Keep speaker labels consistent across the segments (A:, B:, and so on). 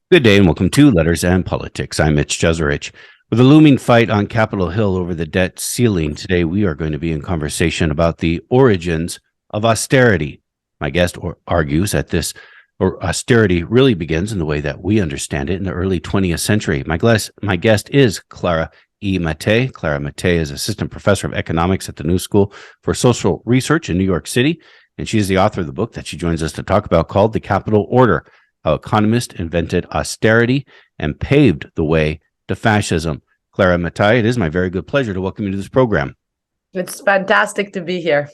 A: Good day and welcome to Letters and Politics. I'm Mitch Jeserich. With a looming fight on Capitol Hill over the debt ceiling, today we are going to be in conversation about the origins of austerity. My guest argues that austerity really begins in the way that we understand it in the early 20th century. My guest is Clara E. Mattei. Clara Mattei is assistant professor of economics at the New School for Social Research in New York City, and she is the author of the book that she joins us to talk about called The Capital Order: How Economists Invented Austerity and Paved the Way to Fascism. Clara Mattei, it is my very good pleasure to welcome you to this program.
B: It's fantastic to be here.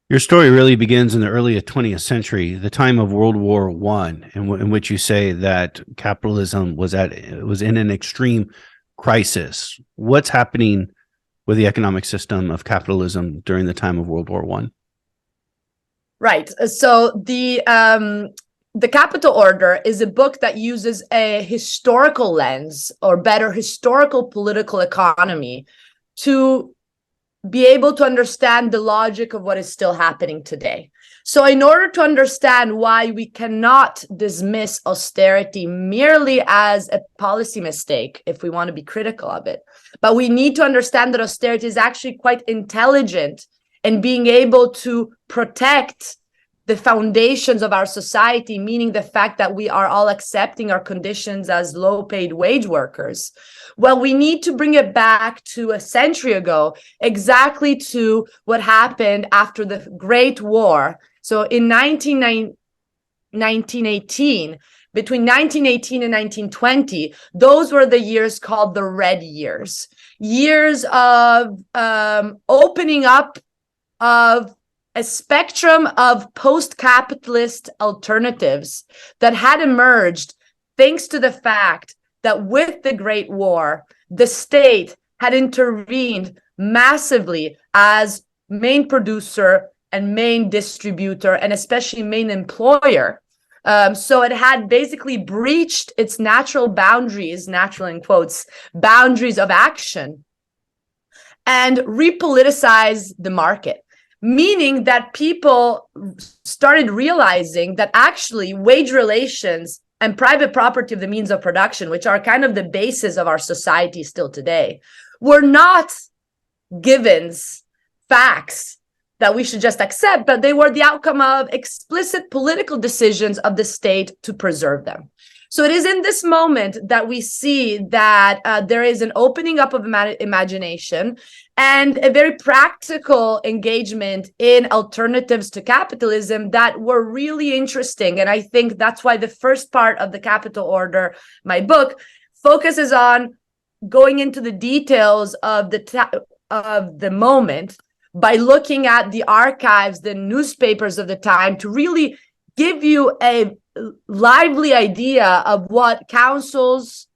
A: Your story really begins in the early 20th century, the time of World War I, in which you say that capitalism was in an extreme crisis. What's happening with the economic system of capitalism during the time of World War I?
B: Right. So the Capital Order is a book that uses a historical lens, or better, historical political economy, to be able to understand the logic of what is still happening today. So in order to understand why we cannot dismiss austerity merely as a policy mistake, if we want to be critical of it, but we need to understand that austerity is actually quite intelligent in being able to protect the foundations of our society, meaning the fact that we are all accepting our conditions as low-paid wage workers. Well, we need to bring it back to a century ago, exactly to what happened after the Great War. So in 1918, between 1918 and 1920, those were the years called the Red Years, years of opening up of a spectrum of post-capitalist alternatives that had emerged thanks to the fact that with the Great War, the state had intervened massively as main producer and main distributor, and especially main employer. So it had basically breached its natural boundaries, natural in quotes, boundaries of action, and repoliticized the market. Meaning that people started realizing that actually wage relations and private property of the means of production, which are kind of the basis of our society still today, were not givens, facts that we should just accept, but they were the outcome of explicit political decisions of the state to preserve them. So it is in this moment that we see that there is an opening up of imagination and a very practical engagement in alternatives to capitalism that were really interesting. And I think that's why the first part of the Capital Order, my book, focuses on going into the details of the moment by looking at the archives, the newspapers of the time, to really give you a lively idea of what councils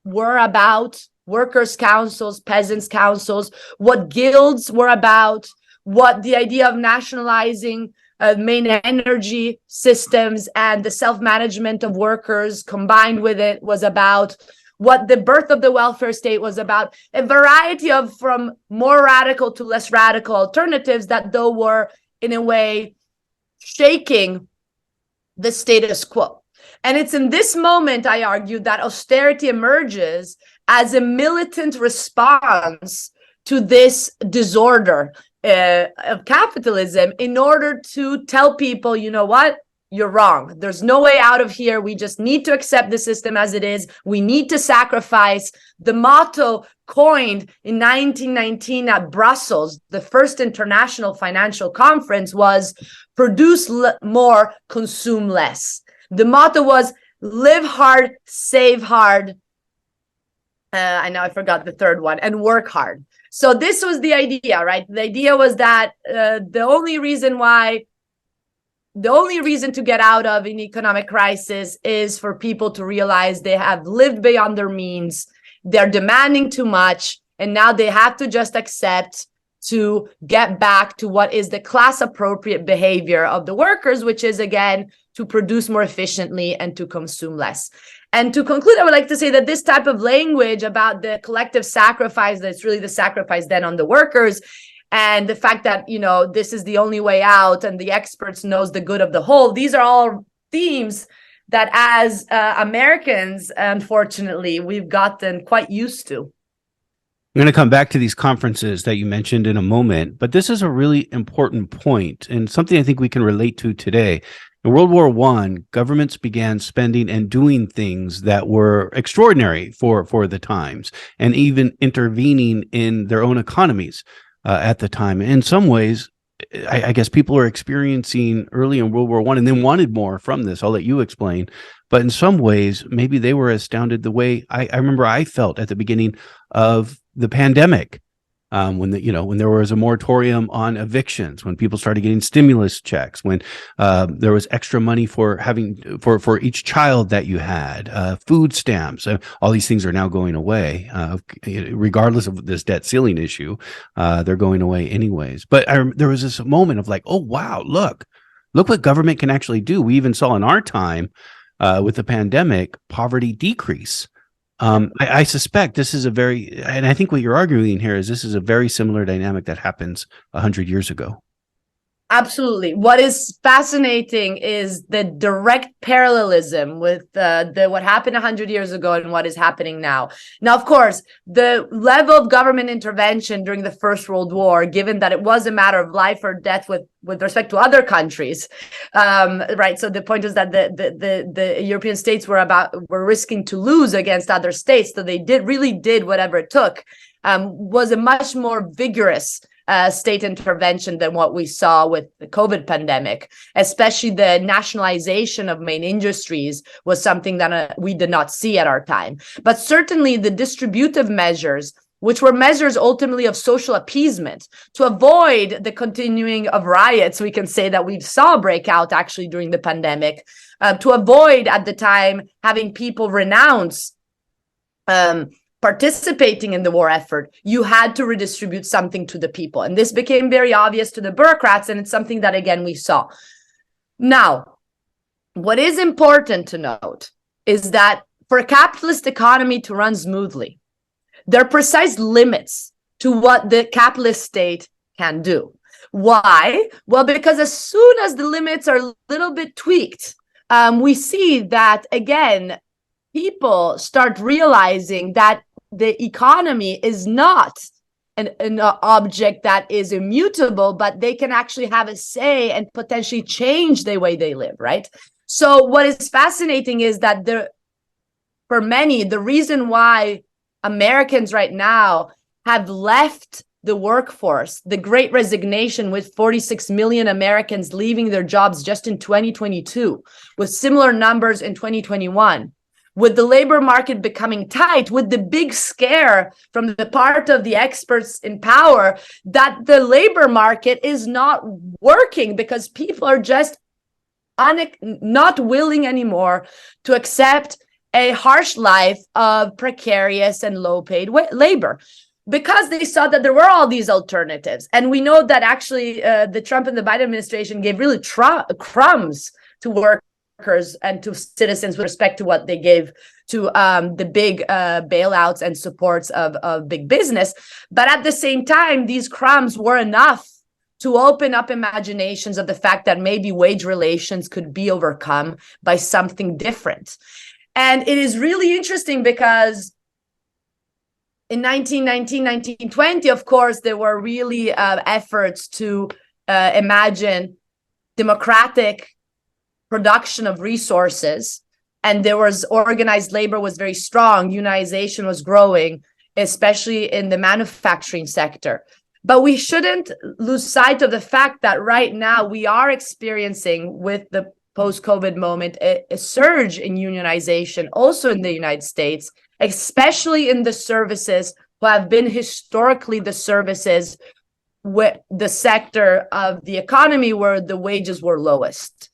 B: were about, workers' councils, peasants' councils, what guilds were about, what the idea of nationalizing main energy systems and the self-management of workers combined with it was about, what the birth of the welfare state was about, a variety of from more radical to less radical alternatives that though were in a way shaking the status quo. And it's in this moment, I argue, that austerity emerges as a militant response to this disorder of capitalism, in order to tell people, you know what, you're wrong. There's no way out of here. We just need to accept the system as it is. We need to sacrifice. The motto coined in 1919 at Brussels, the first international financial conference, was produce more, consume less. The motto was live hard, save hard. I know I forgot the third one, and work hard. So this was the idea, right? The idea was that the only reason to get out of an economic crisis is for people to realize they have lived beyond their means, they're demanding too much, and now they have to just accept to get back to what is the class appropriate behavior of the workers, which is, again, to produce more efficiently and to consume less. And to conclude, I would like to say that this type of language about the collective sacrifice, that's really the sacrifice then on the workers, and the fact that, you know, this is the only way out and the experts knows the good of the whole, these are all themes that as Americans, unfortunately, we've gotten quite used to.
A: I'm going to come back to these conferences that you mentioned in a moment, but this is a really important point and something I think we can relate to today. In World War I, governments began spending and doing things that were extraordinary for the times, and even intervening in their own economies at the time. In some ways, I guess people are experiencing early in World War I and then wanted more from this. I'll let you explain. But in some ways, maybe they were astounded the way I remember I felt at the beginning of the pandemic, when there was a moratorium on evictions, when people started getting stimulus checks, when there was extra money for for each child that you had, food stamps. All these things are now going away, regardless of this debt ceiling issue. They're going away anyways. But there was this moment of like, oh wow, look what government can actually do. We even saw in our time with the pandemic, poverty decrease. I suspect this is and I think what you're arguing here is this is a very similar dynamic that happens 100 years ago.
B: Absolutely. What is fascinating is the direct parallelism with what happened 100 years ago and what is happening now. Now, of course, the level of government intervention during the First World War, given that it was a matter of life or death with respect to other countries, right? So the point is that the European states were risking to lose against other states, so they really did whatever it took. Was a much more vigorous state intervention than what we saw with the COVID pandemic. Especially the nationalization of main industries was something that we did not see at our time. But certainly the distributive measures, which were measures ultimately of social appeasement to avoid the continuing of riots, we can say that we saw break out actually during the pandemic, to avoid at the time having people renounce participating in the war effort, you had to redistribute something to the people. And this became very obvious to the bureaucrats, and it's something that, again, we saw. Now, what is important to note is that for a capitalist economy to run smoothly, there are precise limits to what the capitalist state can do. Why? Well, because as soon as the limits are a little bit tweaked, we see that, again, people start realizing that the economy is not an object that is immutable, but they can actually have a say and potentially change the way they live, right? So what is fascinating is that for many, the reason why Americans right now have left the workforce, the Great Resignation, with 46 million Americans leaving their jobs just in 2022, with similar numbers in 2021, with the labor market becoming tight, with the big scare from the part of the experts in power that the labor market is not working because people are just not willing anymore to accept a harsh life of precarious and low-paid labor, because they saw that there were all these alternatives. And we know that actually the Trump and the Biden administration gave really crumbs to workers and to citizens with respect to what they gave to the big bailouts and supports of big business. But at the same time, these crumbs were enough to open up imaginations of the fact that maybe wage relations could be overcome by something different. And it is really interesting because in 1919, 1920, of course, there were really efforts to imagine democratic production of resources, and there was organized labor was very strong, unionization was growing, especially in the manufacturing sector. But we shouldn't lose sight of the fact that right now we are experiencing, with the post-COVID moment, a surge in unionization also in the United States, especially in the services who have been historically the services with the sector of the economy where the wages were lowest.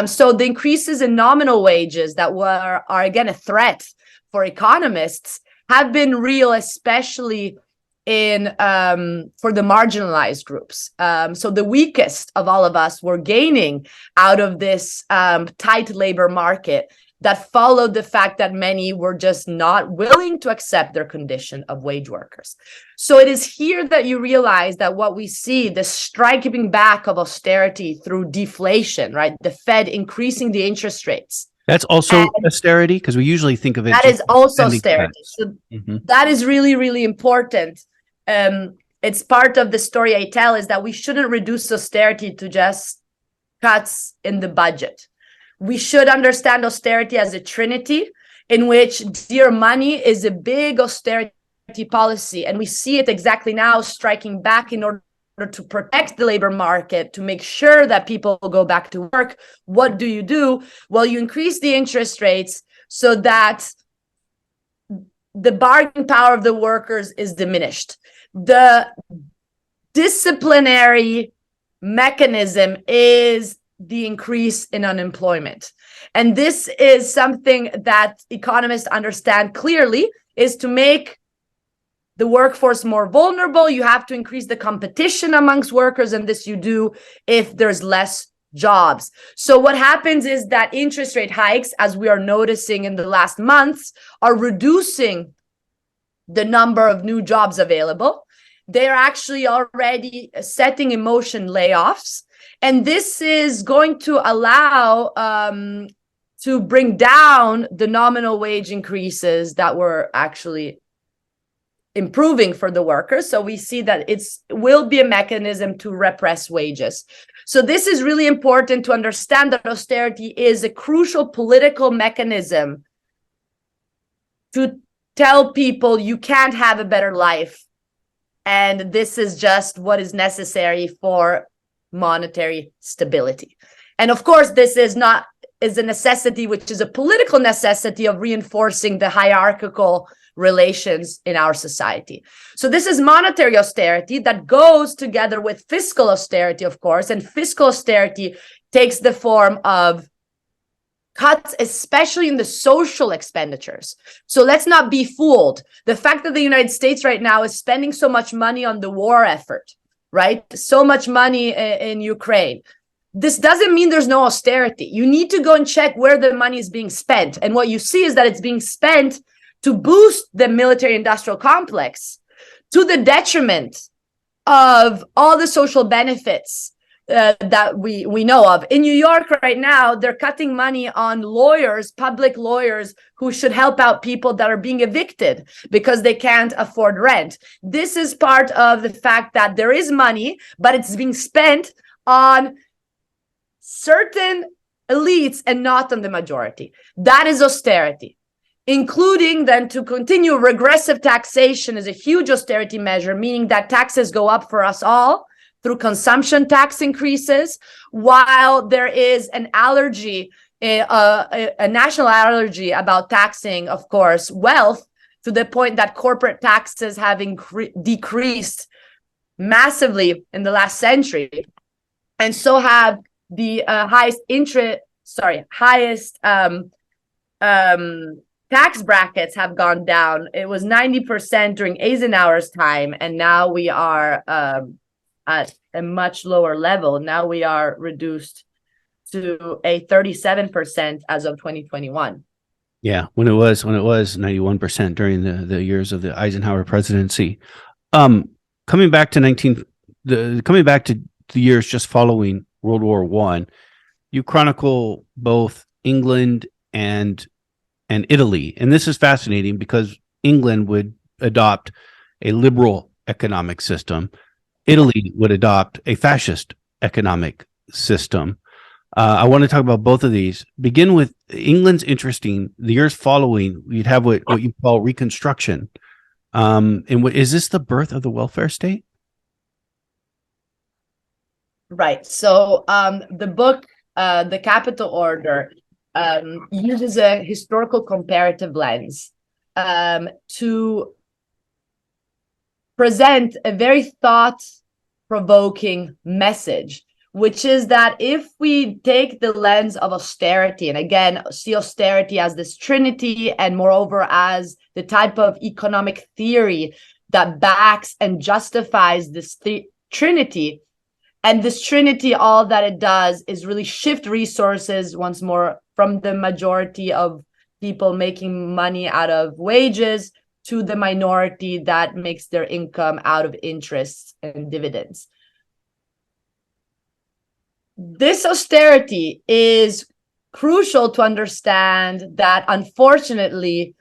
B: So the increases in nominal wages that are again a threat for economists have been real, especially in for the marginalized groups. So the weakest of all of us were gaining out of this tight labor market that followed the fact that many were just not willing to accept their condition of wage workers. So it is here that you realize that what we see, the striking back of austerity through deflation, right? The Fed increasing the interest rates
A: That's also
B: And
A: austerity, because we usually think of it
B: that
A: just
B: is also
A: spending
B: austerity.
A: cuts.
B: So
A: Mhm.
B: that is really, really important. It's part of the story I tell, is that we shouldn't reduce austerity to just cuts in the budget. We should understand austerity as a trinity, in which dear money is a big austerity policy. And we see it exactly now striking back in order to protect the labor market, to make sure that people go back to work. What do? Well, you increase the interest rates so that the bargaining power of the workers is diminished. The disciplinary mechanism is the increase in unemployment. And this is something that economists understand clearly, is to make the workforce more vulnerable. You have to increase the competition amongst workers, and this you do if there's less jobs. So what happens is that interest rate hikes, as we are noticing in the last months, are reducing the number of new jobs available. They're actually already setting in motion layoffs. And this is going to allow to bring down the nominal wage increases that were actually improving for the workers. So we see that it will be a mechanism to repress wages. So this is really important to understand, that austerity is a crucial political mechanism to tell people you can't have a better life, and this is just what is necessary for monetary stability. And of course, this is a necessity, which is a political necessity of reinforcing the hierarchical relations in our society. So this is monetary austerity that goes together with fiscal austerity, of course, and fiscal austerity takes the form of cuts, especially in the social expenditures. So let's not be fooled. The fact that the United States right now is spending so much money on the war effort, right? So much money in Ukraine. This doesn't mean there's no austerity. You need to go and check where the money is being spent. And what you see is that it's being spent to boost the military industrial complex, to the detriment of all the social benefits that we know of. In New York right now, they're cutting money on lawyers, public lawyers, who should help out people that are being evicted because they can't afford rent. This is part of the fact that there is money, but it's being spent on certain elites and not on the majority. That is austerity. Including then, to continue, regressive taxation is a huge austerity measure, meaning that taxes go up for us all through consumption tax increases, while there is an allergy, a national allergy about taxing, of course, wealth, to the point that corporate taxes have decreased massively in the last century, and so have the highest tax brackets have gone down. It was 90% during Eisenhower's time, and now we are at a much lower level. Now we are reduced to a 37% as of 2021.
A: Yeah, when it was 91% during the years of the Eisenhower presidency. Coming back to the years just following World War I, you chronicle both England and Italy. And this is fascinating because England would adopt a liberal economic system. Italy would adopt a fascist economic system. I want to talk about both of these. Begin with England's interesting. The years following, you'd have what you call Reconstruction. And is this the birth of the welfare state?
B: Right. So the book, The Capital Order, uses a historical comparative lens to present a very thought-provoking message, which is that if we take the lens of austerity, and again, see austerity as this trinity, and moreover as the type of economic theory that backs and justifies this trinity, and this trinity, all that it does is really shift resources once more from the majority of people making money out of wages to the minority that makes their income out of interests and dividends. This austerity is crucial to understand that, unfortunately,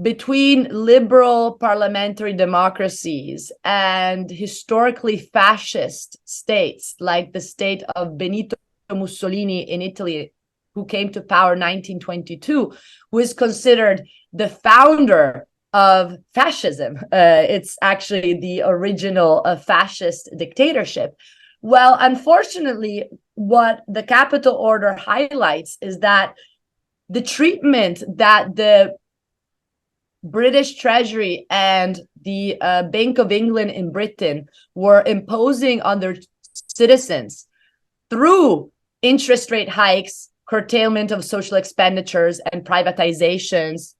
B: between liberal parliamentary democracies and historically fascist states like the state of Benito Mussolini in Italy, who came to power in 1922, who is considered the founder of fascism. It's actually the original fascist dictatorship. Well, unfortunately, what the Capital Order highlights is that the treatment that the British Treasury and the Bank of England in Britain were imposing on their citizens through interest rate hikes, curtailment of social expenditures, and privatizations,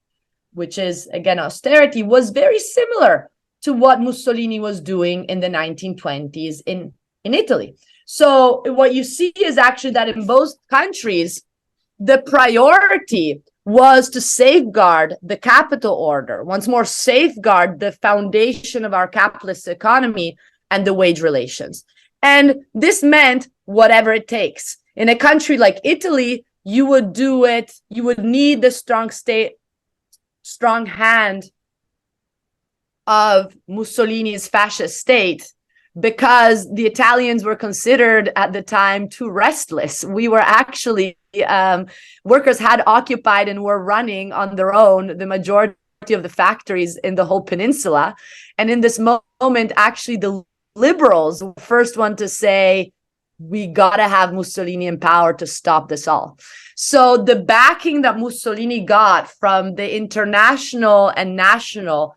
B: which is, again, austerity, was very similar to what Mussolini was doing in the 1920s in Italy. So what you see is actually that in both countries, the priority was to safeguard the capital order, once more safeguard the foundation of our capitalist economy and the wage relations. And this meant whatever it takes. In a country like Italy, you would do it, you would need the strong hand of Mussolini's fascist state, because the Italians were considered at the time too restless. We were actually, workers had occupied and were running on their own the majority of the factories in the whole peninsula. And in this moment, actually, the liberals were the first one to say, we got to have Mussolini in power to stop this all. So the backing that Mussolini got from the international and national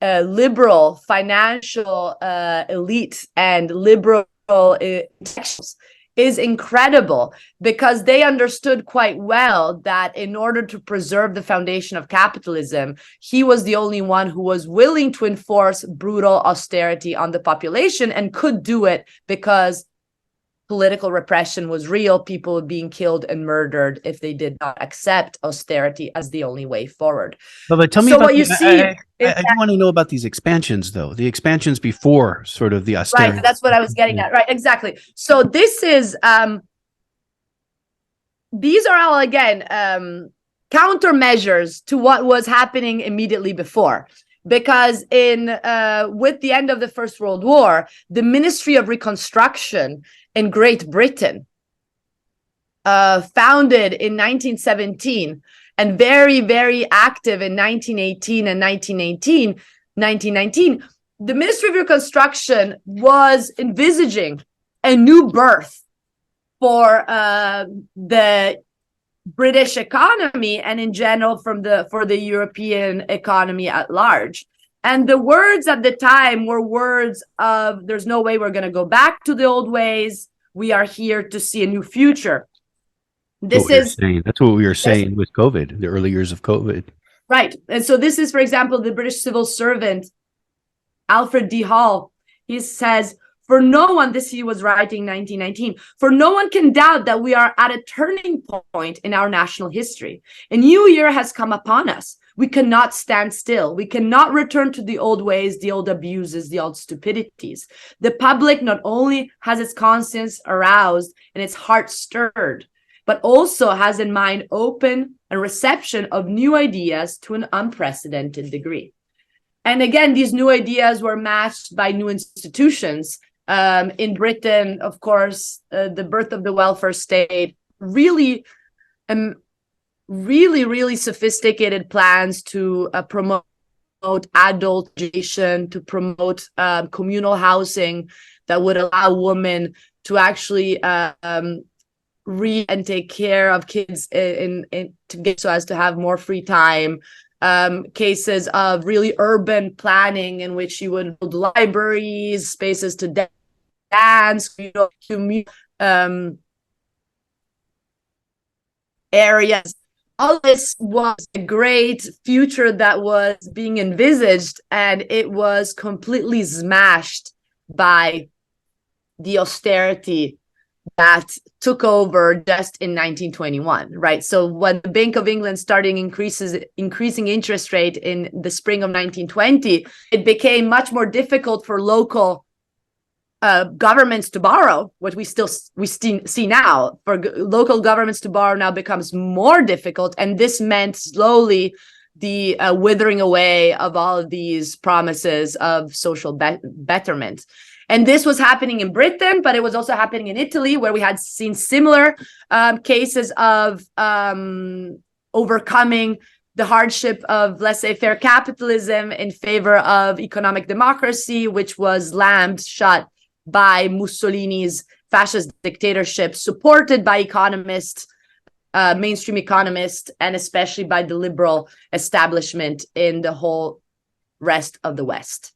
B: liberal financial elite and liberal intellectuals is incredible, because they understood quite well that in order to preserve the foundation of capitalism, he was the only one who was willing to enforce brutal austerity on the population, and could do it because political repression was real. People were being killed and murdered if they did not accept austerity as the only way forward.
A: But tell me
B: So
A: about
B: what you see
A: I do want to know about these expansions, though. The expansions before sort of the austerity.
B: Right, that's what I was getting at. Right, exactly. So this is these are all, again, countermeasures to what was happening immediately before. Because with the end of the First World War, the Ministry of Reconstruction in Great Britain, founded in 1917 and very, very active in 1918 and 1919, the Ministry of Reconstruction was envisaging a new birth for the British economy, and in general for the European economy at large. And the words at the time were words of, there's no way we're going to go back to the old ways. We are here to see a new future. That's
A: what we were saying with COVID, the early years of COVID.
B: Right. And so this is, for example, the British civil servant, Alfred D. Hall. He says, for no one, this he was writing 1919, for no one can doubt that we are at a turning point in our national history. A new year has come upon us. We cannot stand still. We cannot return to the old ways, the old abuses, the old stupidities. The public not only has its conscience aroused and its heart stirred, but also has in mind open and reception of new ideas to an unprecedented degree. And again, these new ideas were matched by new institutions. In Britain, of course, the birth of the welfare state, really sophisticated plans to promote adult education, to promote communal housing that would allow women to actually read and take care of kids so as to have more free time. Cases of really urban planning in which you would build libraries, spaces to dance, areas. All this was a great future that was being envisaged, and it was completely smashed by the austerity that took over just in 1921, right? So when the Bank of England started increasing interest rate in the spring of 1920, it became much more difficult for local governments to borrow, what we see now, for local governments to borrow now becomes more difficult. And this meant slowly the withering away of all of these promises of social betterment. And this was happening in Britain, but it was also happening in Italy, where we had seen similar cases of overcoming the hardship of laissez-faire capitalism in favor of economic democracy, which was slammed shut by Mussolini's fascist dictatorship, supported by economists, mainstream economists, and especially by the liberal establishment in the whole rest of the West.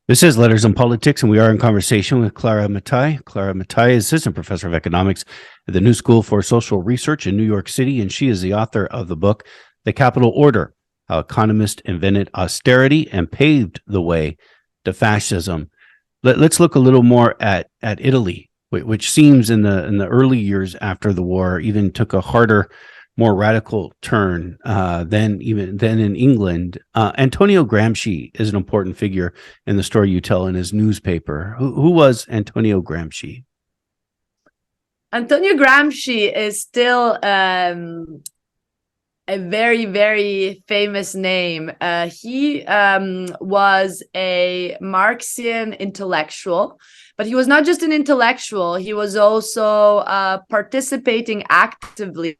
A: This is Letters on Politics, and we are in conversation with Clara Mattei. Clara Mattei is Assistant Professor of Economics at the New School for Social Research in New York City, and she is the author of the book, The Capital Order, How Economists Invented Austerity and Paved the Way to Fascism. Let's look a little more at Italy, which seems in the early years after the war even took a harder, more radical turn than in England. Antonio Gramsci is an important figure in the story you tell in his newspaper. Who was Antonio Gramsci?
B: Antonio Gramsci is still a very, very famous name. He was a Marxian intellectual, but he was not just an intellectual. He was also participating actively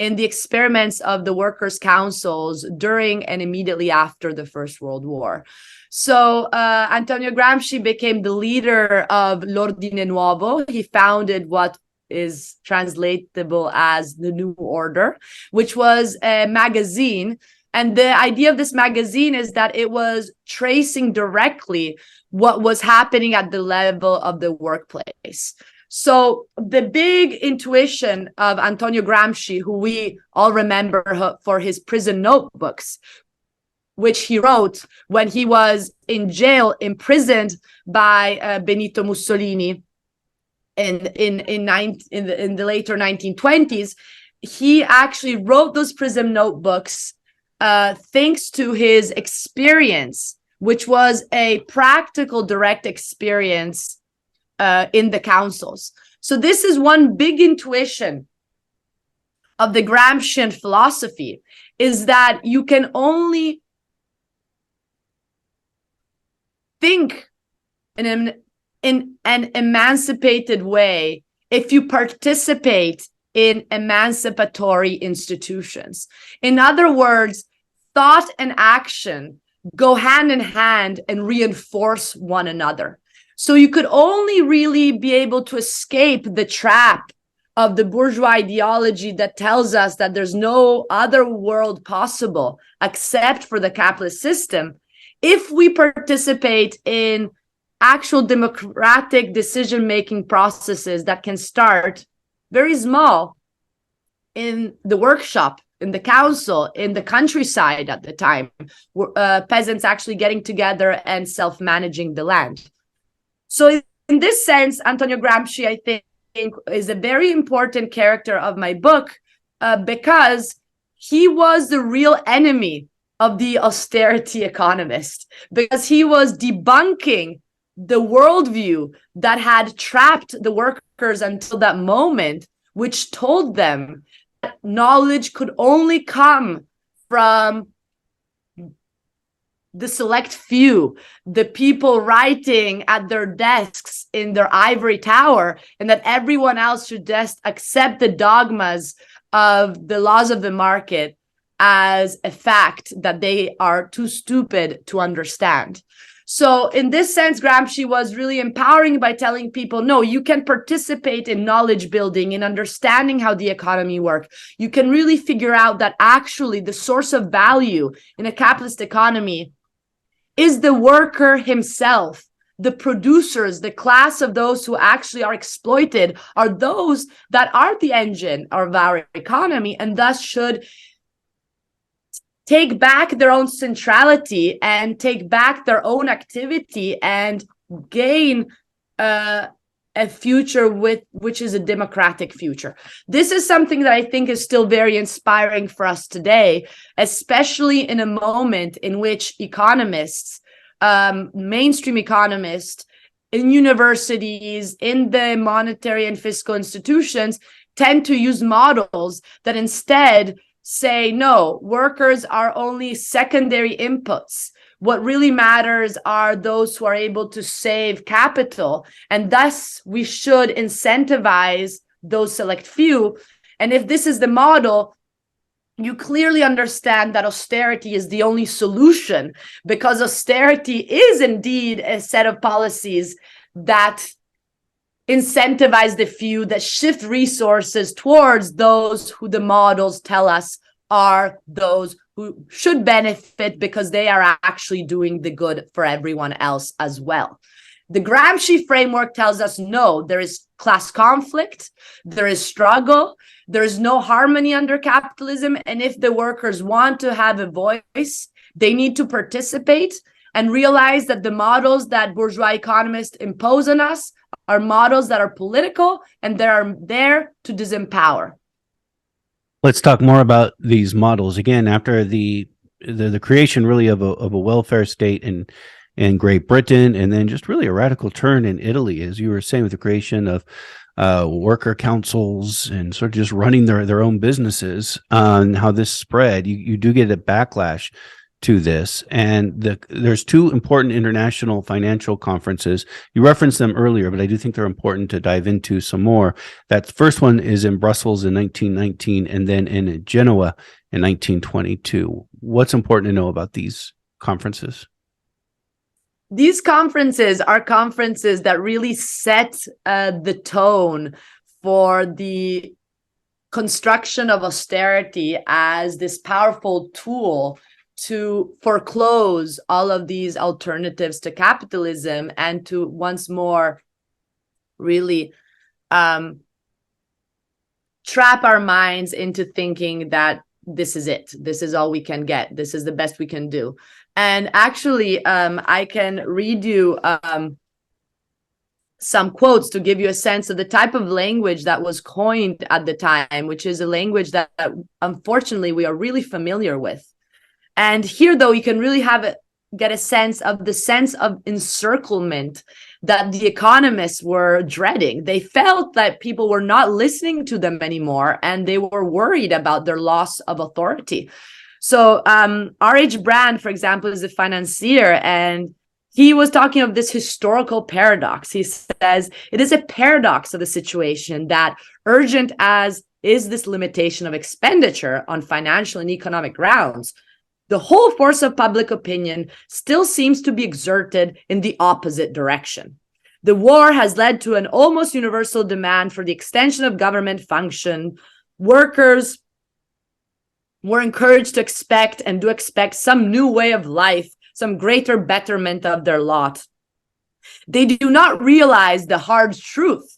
B: in the experiments of the workers' councils during and immediately after the First World War. So Antonio Gramsci became the leader of L'Ordine Nuovo. He founded what is translatable as the New Order, which was a magazine. And the idea of this magazine is that it was tracing directly what was happening at the level of the workplace. So the big intuition of Antonio Gramsci, who we all remember for his prison notebooks, which he wrote when he was in jail, imprisoned by Benito Mussolini, in the later 1920s, he actually wrote those prison notebooks thanks to his experience, which was a practical, direct experience in the councils. So this is one big intuition of the Gramscian philosophy, is that you can only think in an emancipated way if you participate in emancipatory institutions. In other words, thought and action go hand in hand and reinforce one another. So you could only really be able to escape the trap of the bourgeois ideology that tells us that there's no other world possible except for the capitalist system if we participate in actual democratic decision-making processes that can start very small in the workshop, in the council, in the countryside at the time, peasants actually getting together and self-managing the land. So in this sense, Antonio Gramsci, I think, is a very important character of my book because he was the real enemy of the austerity economist, because he was debunking the worldview that had trapped the workers until that moment, which told them that knowledge could only come from the select few, the people writing at their desks in their ivory tower, and that everyone else should just accept the dogmas of the laws of the market as a fact that they are too stupid to understand. So in this sense, Gramsci was really empowering by telling people, no, you can participate in knowledge building, in understanding how the economy works. You can really figure out that actually the source of value in a capitalist economy is the worker himself. The producers, the class of those who actually are exploited, are those that are the engine of our economy, and thus should take back their own centrality and take back their own activity and gain a future which is a democratic future. This is something that I think is still very inspiring for us today, especially in a moment in which economists, mainstream economists, in universities, in the monetary and fiscal institutions, tend to use models that instead say, no, workers are only secondary inputs. What really matters are those who are able to save capital. And thus, we should incentivize those select few. And if this is the model, you clearly understand that austerity is the only solution, because austerity is indeed a set of policies that incentivize the few, that shift resources towards those who the models tell us are those who should benefit because they are actually doing the good for everyone else as well. The Gramsci framework tells us, no, there is class conflict, there is struggle, there is no harmony under capitalism. And if the workers want to have a voice, they need to participate and realize that the models that bourgeois economists impose on us are models that are political and they are there to disempower.
A: Let's talk more about these models again after the creation really of a welfare state in Great Britain, and then just really a radical turn in Italy, as you were saying, with the creation of worker councils and sort of just running their own businesses. And how this spread, you do get a backlash to this, and there's two important international financial conferences. You referenced them earlier, but I do think they're important to dive into some more. That first one is in Brussels in 1919, and then in Genoa in 1922. What's important to know about these conferences?
B: These conferences are conferences that really set the tone for the construction of austerity as this powerful tool to foreclose all of these alternatives to capitalism and to once more really trap our minds into thinking that this is it, this is all we can get, this is the best we can do. And actually, I can read you some quotes to give you a sense of the type of language that was coined at the time, which is a language that unfortunately we are really familiar with. And here, though, you can really get a sense of encirclement that the economists were dreading. They felt that people were not listening to them anymore, and they were worried about their loss of authority. So R.H. Brand, for example, is a financier, and he was talking of this historical paradox. He says, it is a paradox of the situation that, urgent as is this limitation of expenditure on financial and economic grounds, the whole force of public opinion still seems to be exerted in the opposite direction. The war has led to an almost universal demand for the extension of government function. Workers were encouraged to expect and do expect some new way of life, some greater betterment of their lot. They do not realize the hard truth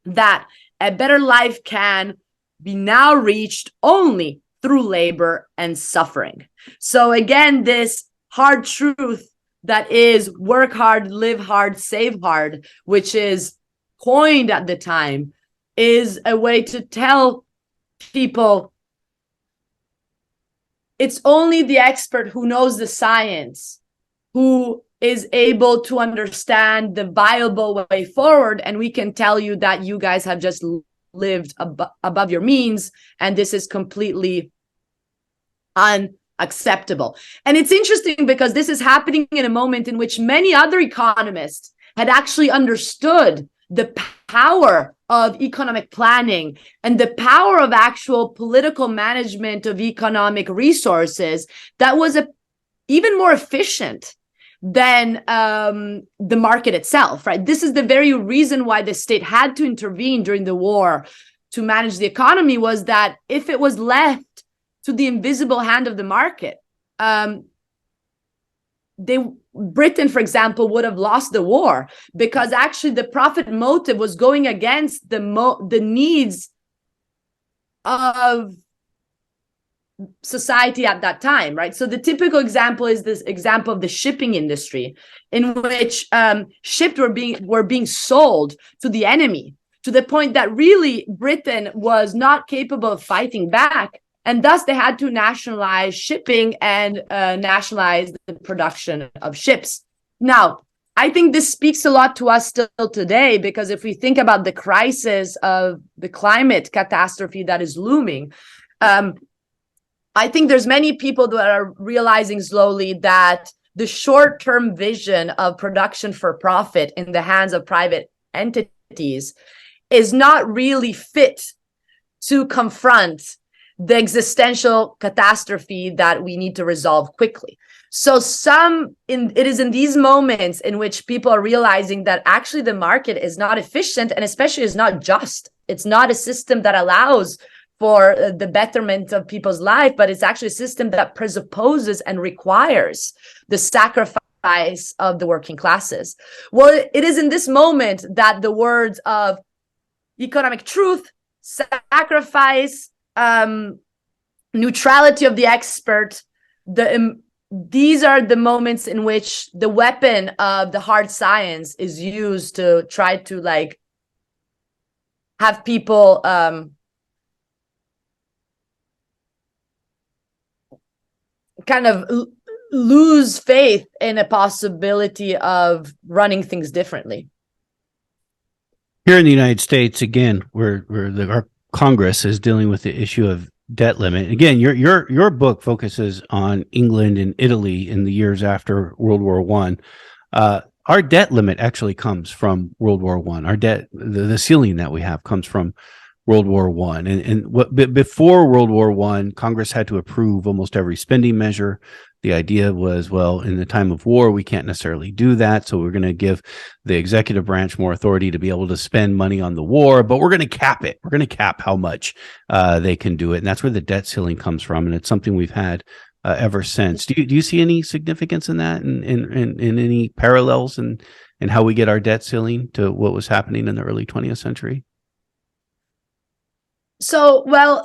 B: that a better life can be now reached only through labor and suffering. So again, this hard truth that is work hard, live hard, save hard, which is coined at the time, is a way to tell people it's only the expert who knows the science who is able to understand the viable way forward. And we can tell you that you guys have just lived above your means, and this is completely unacceptable. And it's interesting because this is happening in a moment in which many other economists had actually understood the power of economic planning and the power of actual political management of economic resources that was even more efficient than the market itself, right? This is the very reason why the state had to intervene during the war to manage the economy, was that if it was left to the invisible hand of the market, Britain, for example, would have lost the war, because actually the profit motive was going against the needs of society at that time, right? So the typical example is this example of the shipping industry, in which ships were being sold to the enemy, to the point that really Britain was not capable of fighting back. And thus they had to nationalize shipping and nationalize the production of ships. Now, I think this speaks a lot to us still today, because if we think about the crisis of the climate catastrophe that is looming, I think there's many people that are realizing slowly that the short-term vision of production for profit in the hands of private entities is not really fit to confront the existential catastrophe that we need to resolve quickly. So it is in these moments in which people are realizing that actually the market is not efficient, and especially is not just. It's not a system that allows for the betterment of people's life, but it's actually a system that presupposes and requires the sacrifice of the working classes. Well, it is in this moment that the words of economic truth, sacrifice, neutrality of the expert, these are the moments in which the weapon of the hard science is used to try to like have people kind of lose faith in a possibility of running things differently.
A: Here in the United States, again, our Congress is dealing with the issue of debt limit. Again, your book focuses on England and Italy in the years after World War One. Our debt limit actually comes from World War One. Our debt, the ceiling that we have, comes from World War One. Before World War One, Congress had to approve almost every spending measure. The idea was, well, in the time of war, we can't necessarily do that, so we're going to give the executive branch more authority to be able to spend money on the war, but we're going to cap it. We're going to cap how much they can do it, and that's where the debt ceiling comes from, and it's something we've had ever since. Do you see any significance in that, and in any parallels in how we get our debt ceiling to what was happening in the early 20th century?
B: So, well,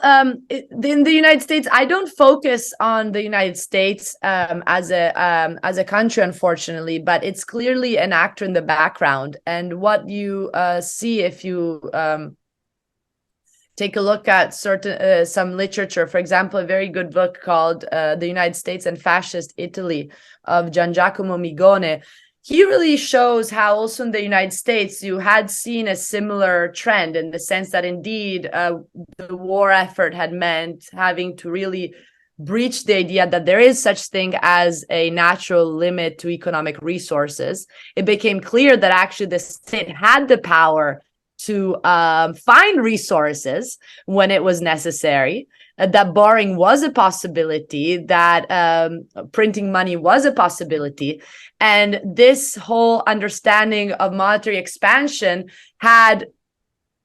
B: in the United States, I don't focus on the United States as a country, unfortunately, but it's clearly an actor in the background. And what you see if you take a look at some literature, for example, a very good book called The United States and Fascist Italy of Gian Giacomo Migone, he really shows how also in the United States you had seen a similar trend, in the sense that indeed the war effort had meant having to really breach the idea that there is such thing as a natural limit to economic resources. It became clear that actually the state had the power to find resources when it was necessary, that borrowing was a possibility, that printing money was a possibility. And this whole understanding of monetary expansion had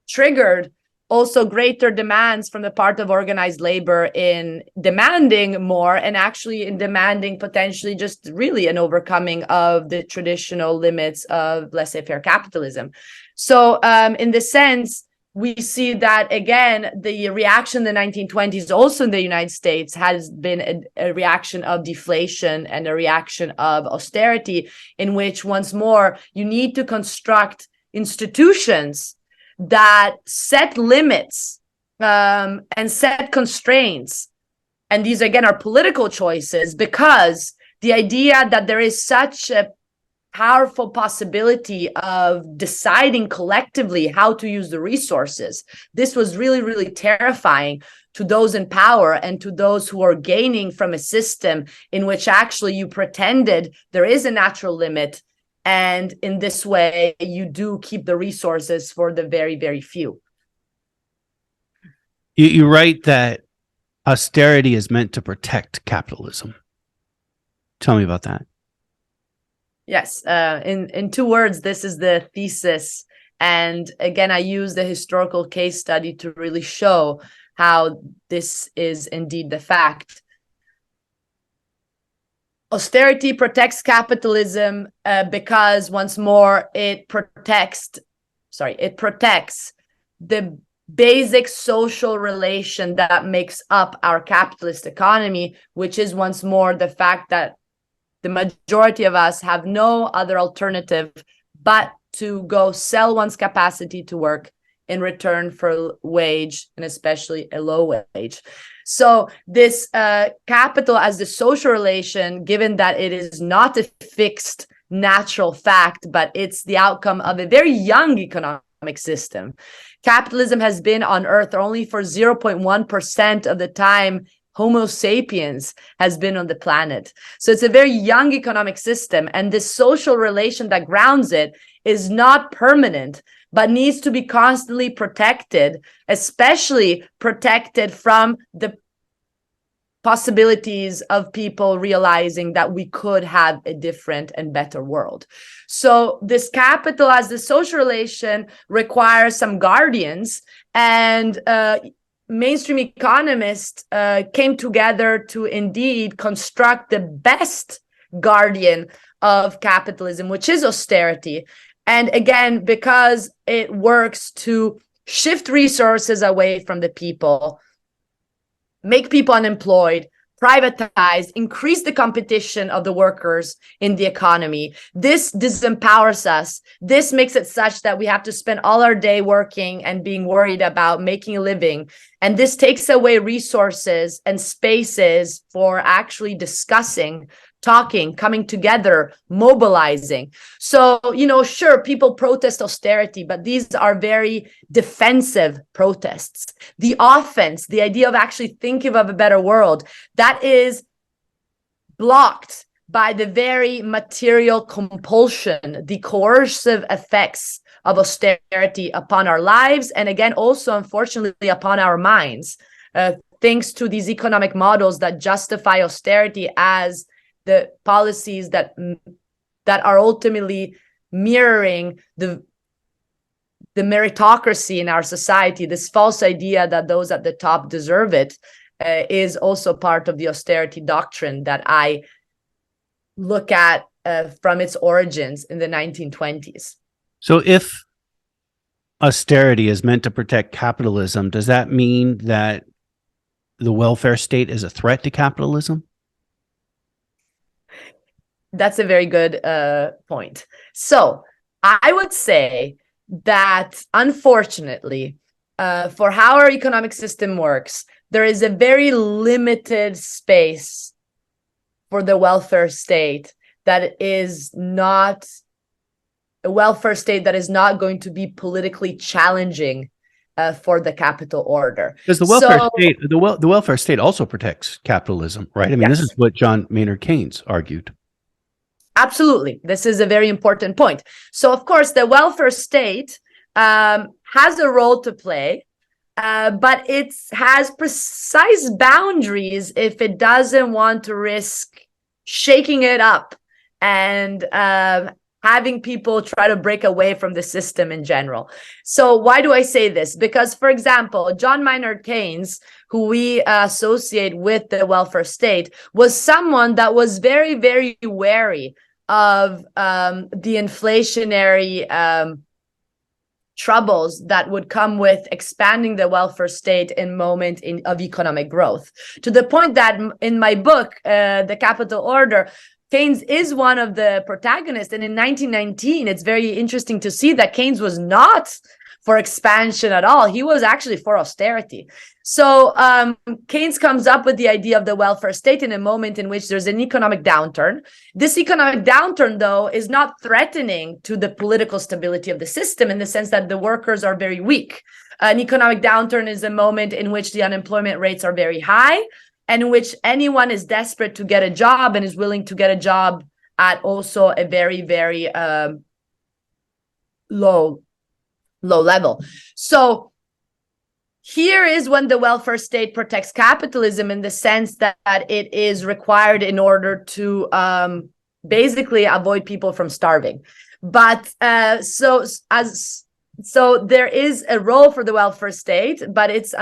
B: triggered also greater demands from the part of organized labor in demanding more, and actually in demanding potentially just really an overcoming of the traditional limits of laissez-faire capitalism. So in this sense, we see that, again, the reaction in the 1920s also in the United States has been a reaction of deflation and a reaction of austerity, in which, once more, you need to construct institutions that set limits and set constraints. And these, again, are political choices, because the idea that there is such a powerful possibility of deciding collectively how to use the resources, this was really, really terrifying to those in power and to those who are gaining from a system in which actually you pretended there is a natural limit, and in this way you do keep the resources for the very, very few.
A: You write that austerity is meant to protect capitalism. Tell me about that.
B: Yes, in two words, this is the thesis. And again, I use the historical case study to really show how this is indeed the fact. Austerity protects capitalism because, once more, it protects the basic social relation that makes up our capitalist economy, which is, once more, the fact that the majority of us have no other alternative but to go sell one's capacity to work in return for wage, and especially a low wage. So this capital as the social relation, given that it is not a fixed natural fact, but it's the outcome of a very young economic system. Capitalism has been on Earth only for 0.1% of the time Homo sapiens has been on the planet. So it's a very young economic system, and this social relation that grounds it is not permanent, but needs to be constantly protected, especially protected from the possibilities of people realizing that we could have a different and better world. So this capital as the social relation requires some guardians, and mainstream economists came together to indeed construct the best guardian of capitalism, which is austerity. And again, because it works to shift resources away from the people, make people unemployed, privatize, increase the competition of the workers in the economy. This disempowers us. This makes it such that we have to spend all our day working and being worried about making a living. And this takes away resources and spaces for actually discussing, talking, coming together, mobilizing. So, sure, people protest austerity, but these are very defensive protests. The offense, the idea of actually thinking of a better world, that is blocked by the very material compulsion, the coercive effects of austerity upon our lives, and again, also, unfortunately, upon our minds, thanks to these economic models that justify austerity as the policies that are ultimately mirroring the meritocracy in our society. This false idea that those at the top deserve it is also part of the austerity doctrine that I look at from its origins in the 1920s.
A: So if austerity is meant to protect capitalism, does that mean that the welfare state is a threat to capitalism?
B: That's a very good point. So I would say that, unfortunately, for how our economic system works, there is a very limited space for the welfare state that is not a welfare state that is not going to be politically challenging for the capital order.
A: Because the welfare state also protects capitalism, right? I mean,
B: Yes.
A: This is what John Maynard Keynes argued.
B: Absolutely. This is a very important point. So, of course, the welfare state has a role to play, but it has precise boundaries if it doesn't want to risk shaking it up and having people try to break away from the system in general. So why do I say this? Because, for example, John Maynard Keynes, who we associate with the welfare state, was someone that was very, very wary of the inflationary troubles that would come with expanding the welfare state in moment of economic growth, to the point that in my book, The Capital Order, Keynes is one of the protagonists. And in 1919, it's very interesting to see that Keynes was not for expansion at all. He was actually for austerity. So Keynes comes up with the idea of the welfare state in a moment in which there's an economic downturn. This economic downturn, though, is not threatening to the political stability of the system in the sense that the workers are very weak. An economic downturn is a moment in which the unemployment rates are very high, and in which anyone is desperate to get a job and is willing to get a job at also a very, very low level. So here is when the welfare state protects capitalism in the sense that it is required in order to basically avoid people from starving. But so there is a role for the welfare state, but it's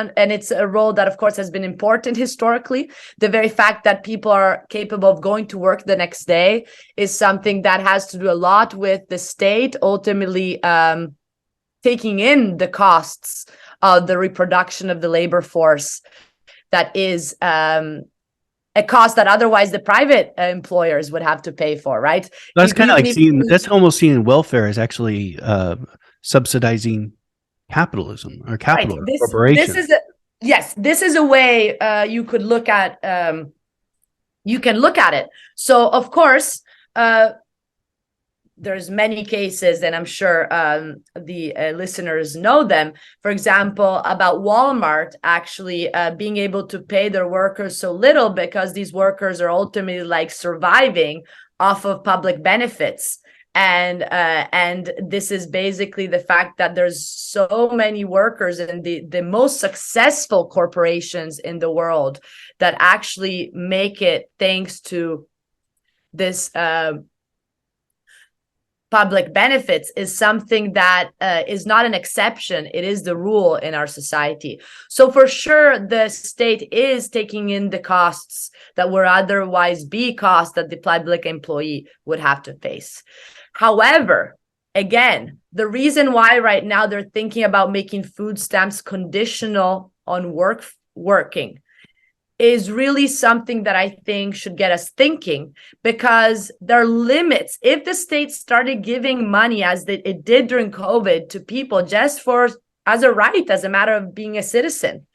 B: a role that, of course, has been important historically. The very fact that people are capable of going to work the next day is something that has to do a lot with the state ultimately taking in the costs of the reproduction of the labor force. That is a cost that otherwise the private employers would have to pay for, right?
A: That's kind of like that's almost seen in welfare as actually subsidizing capitalism or capital, right. Corporation.
B: This is a way you could look at. You can look at it. So, of course, there's many cases, and I'm sure the listeners know them. For example, about Walmart actually being able to pay their workers so little because these workers are ultimately like surviving off of public benefits. And this is basically the fact that there's so many workers in the most successful corporations in the world that actually make it thanks to this public benefits is something that is not an exception. It is the rule in our society. So for sure, the state is taking in the costs that would otherwise be costs that the public employee would have to face. However, again, the reason why right now they're thinking about making food stamps conditional on working is really something that I think should get us thinking, because there are limits. If the state started giving money as it did during COVID to people just for as a right, as a matter of being a citizen,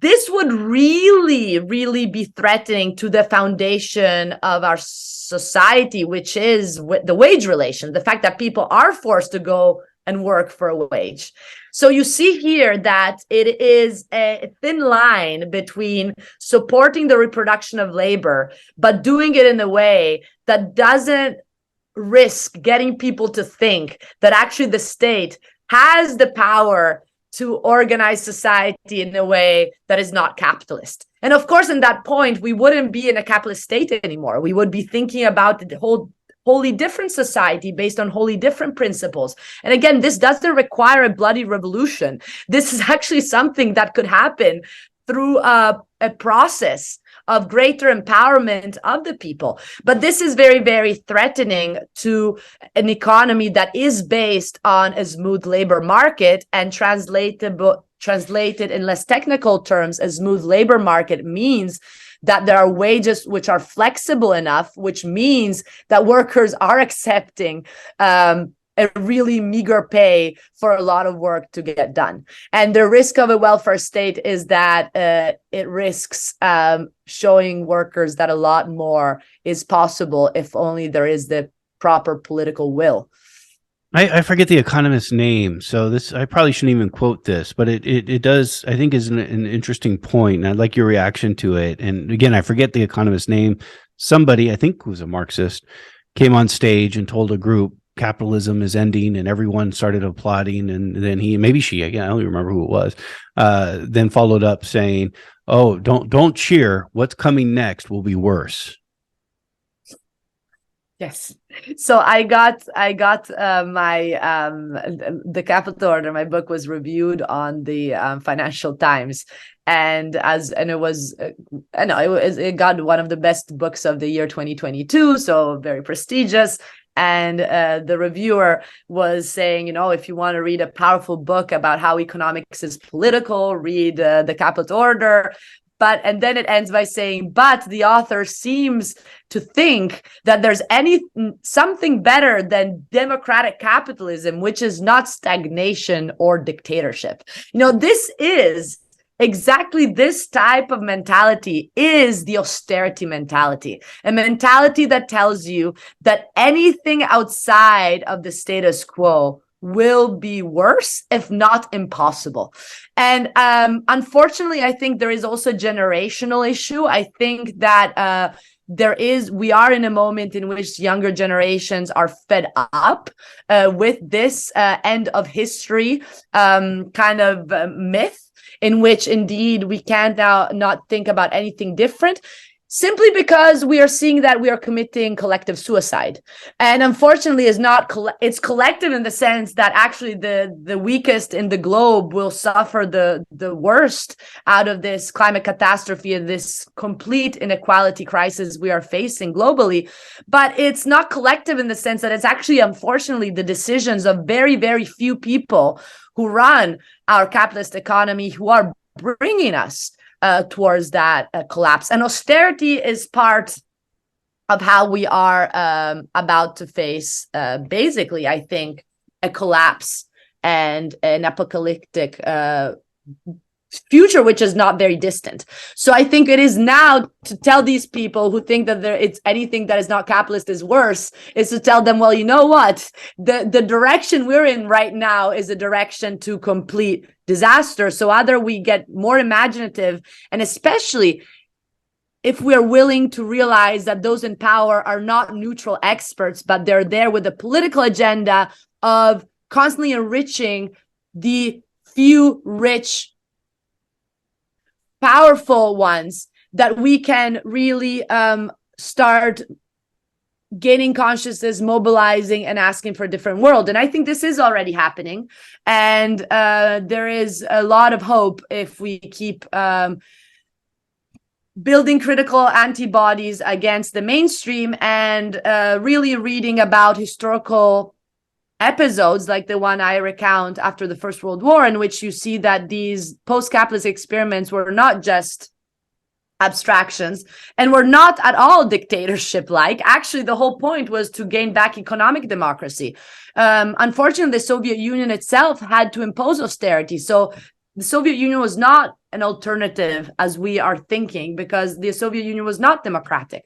B: this would really, really be threatening to the foundation of our society, which is the wage relation, the fact that people are forced to go and work for a wage. So you see here that it is a thin line between supporting the reproduction of labor, but doing it in a way that doesn't risk getting people to think that actually the state has the power to organize society in a way that is not capitalist. And of course, in that point, we wouldn't be in a capitalist state anymore. We would be thinking about the wholly different society based on wholly different principles. And again, this doesn't require a bloody revolution. This is actually something that could happen through a process of greater empowerment of the people. But this is very, very threatening to an economy that is based on a smooth labor market. And translated in less technical terms, a smooth labor market means that there are wages which are flexible enough, which means that workers are accepting a really meager pay for a lot of work to get done. And the risk of a welfare state is that it risks showing workers that a lot more is possible if only there is the proper political will.
A: I forget the economist's name, so this I probably shouldn't even quote this, but it does, I think, is an interesting point, and I'd like your reaction to it. And again, I forget the economist's name. Somebody, I think was a Marxist, came on stage and told a group capitalism is ending, and everyone started applauding. And then maybe she, again, I don't even remember who it was, then followed up saying, "Oh, don't cheer. What's coming next will be worse."
B: Yes. So I got my the Capital Order. My book was reviewed on the Financial Times, and it got one of the best books of the year 2022. So very prestigious. And the reviewer was saying, if you want to read a powerful book about how economics is political, read the Capital Order. And then it ends by saying, but the author seems to think that there's something better than democratic capitalism, which is not stagnation or dictatorship. This is exactly this type of mentality is the austerity mentality, a mentality that tells you that anything outside of the status quo will be worse, if not impossible. And unfortunately, I think there is also a generational issue. I think that we are in a moment in which younger generations are fed up with this end of history kind of myth, in which indeed we can't now not think about anything different, simply because we are seeing that we are committing collective suicide. And unfortunately, it's collective in the sense that actually the weakest in the globe will suffer the worst out of this climate catastrophe and this complete inequality crisis we are facing globally. But it's not collective in the sense that it's actually, unfortunately, the decisions of very, very few people who run our capitalist economy who are bringing us towards that collapse. And austerity is part of how we are about to face, basically, I think, a collapse and an apocalyptic future, which is not very distant. So I think it is now to tell these people who think that it's anything that is not capitalist is worse, is to tell them, well, you know what? The direction we're in right now is a direction to complete disaster. So either we get more imaginative, and especially if we're willing to realize that those in power are not neutral experts, but they're there with a political agenda of constantly enriching the few rich, powerful ones, that we can really start gaining consciousness, mobilizing, and asking for a different world. And I think this is already happening. And there is a lot of hope if we keep building critical antibodies against the mainstream, and really reading about historical episodes like the one I recount after the First World War, in which you see that these post-capitalist experiments were not just abstractions and were not at all dictatorship-like. Actually, the whole point was to gain back economic democracy. Unfortunately, the Soviet Union itself had to impose austerity. So the Soviet Union was not an alternative as we are thinking, because the Soviet Union was not democratic.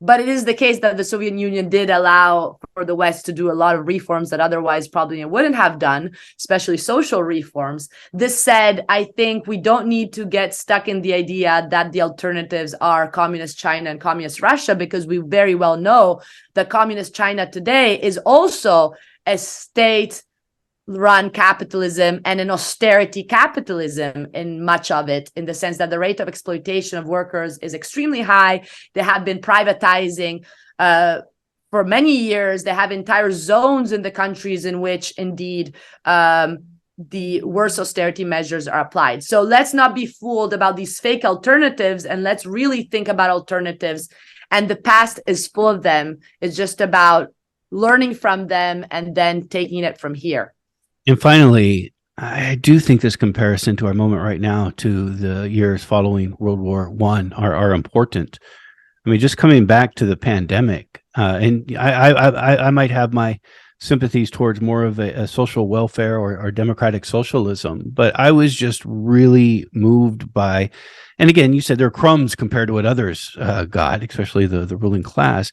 B: But it is the case that the Soviet Union did allow for the West to do a lot of reforms that otherwise probably wouldn't have done, especially social reforms. This said, I think we don't need to get stuck in the idea that the alternatives are communist China and communist Russia, because we very well know that communist China today is also a state run capitalism and an austerity capitalism in much of it, in the sense that the rate of exploitation of workers is extremely high. They have been privatizing for many years. They have entire zones in the countries in which indeed the worst austerity measures are applied. So let's not be fooled about these fake alternatives, and let's really think about alternatives. And the past is full of them. It's just about learning from them and then taking it from here.
A: And finally, I do think this comparison to our moment right now to the years following World War I are important. I mean, just coming back to the pandemic, and I might have my sympathies towards more of a social welfare or democratic socialism, but I was just really moved by, and again, you said there are crumbs compared to what others got, especially the ruling class.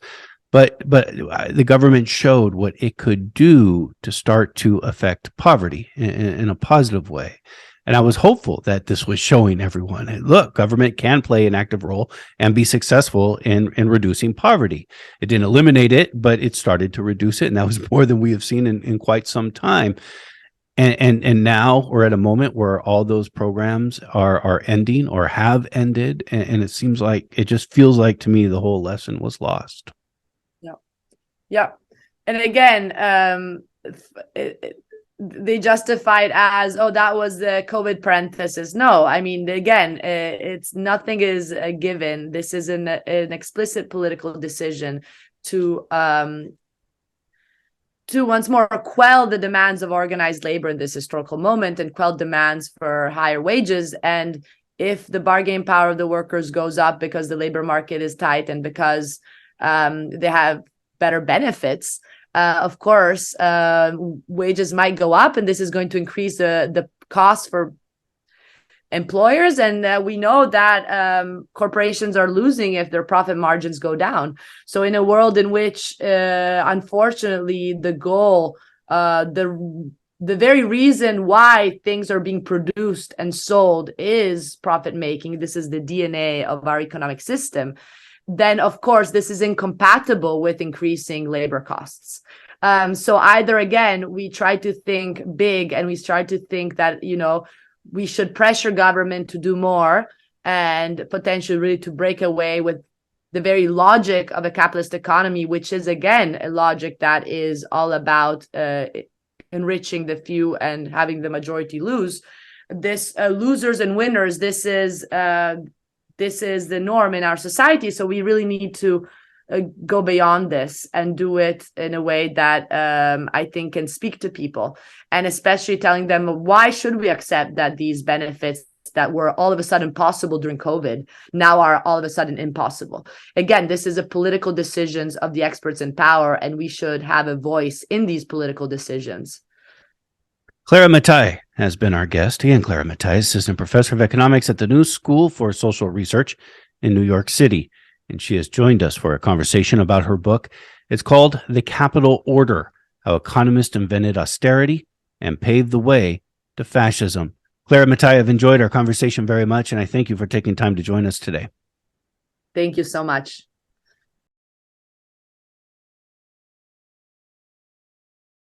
A: But the government showed what it could do to start to affect poverty in a positive way. And I was hopeful that this was showing everyone, hey, look, government can play an active role and be successful in reducing poverty. It didn't eliminate it, but it started to reduce it. And that was more than we have seen in quite some time. And now we're at a moment where all those programs are ending or have ended. And it seems like, it just feels like to me the whole lesson was lost.
B: Yeah. And again, they justify it as, oh, that was the COVID parenthesis. No, I mean, again, it's nothing is a given. This is an explicit political decision to once more quell the demands of organized labor in this historical moment and quell demands for higher wages. And if the bargaining power of the workers goes up because the labor market is tight and because they have better benefits, of course, wages might go up, and this is going to increase the cost for employers. And we know that corporations are losing if their profit margins go down. So in a world in which, unfortunately, the goal, the very reason why things are being produced and sold is profit making, this is the DNA of our economic system, then of course this is incompatible with increasing labor costs. So either, again, we try to think big and we try to think that, we should pressure government to do more and potentially really to break away with the very logic of a capitalist economy, which is, again, a logic that is all about enriching the few and having the majority lose. This losers and winners, this is the norm in our society. So we really need to go beyond this and do it in a way that I think can speak to people, and especially telling them, why should we accept that these benefits that were all of a sudden possible during COVID now are all of a sudden impossible? Again, this is a political decisions of the experts in power, and we should have a voice in these political decisions.
A: Clara Mattei has been our guest. Again, Clara Mattei, assistant professor of economics at the New School for Social Research in New York City. And she has joined us for a conversation about her book. It's called The Capital Order: How Economists Invented Austerity and Paved the Way to Fascism. Clara Mattei, I've enjoyed our conversation very much, and I thank you for taking time to join us today.
B: Thank you so much.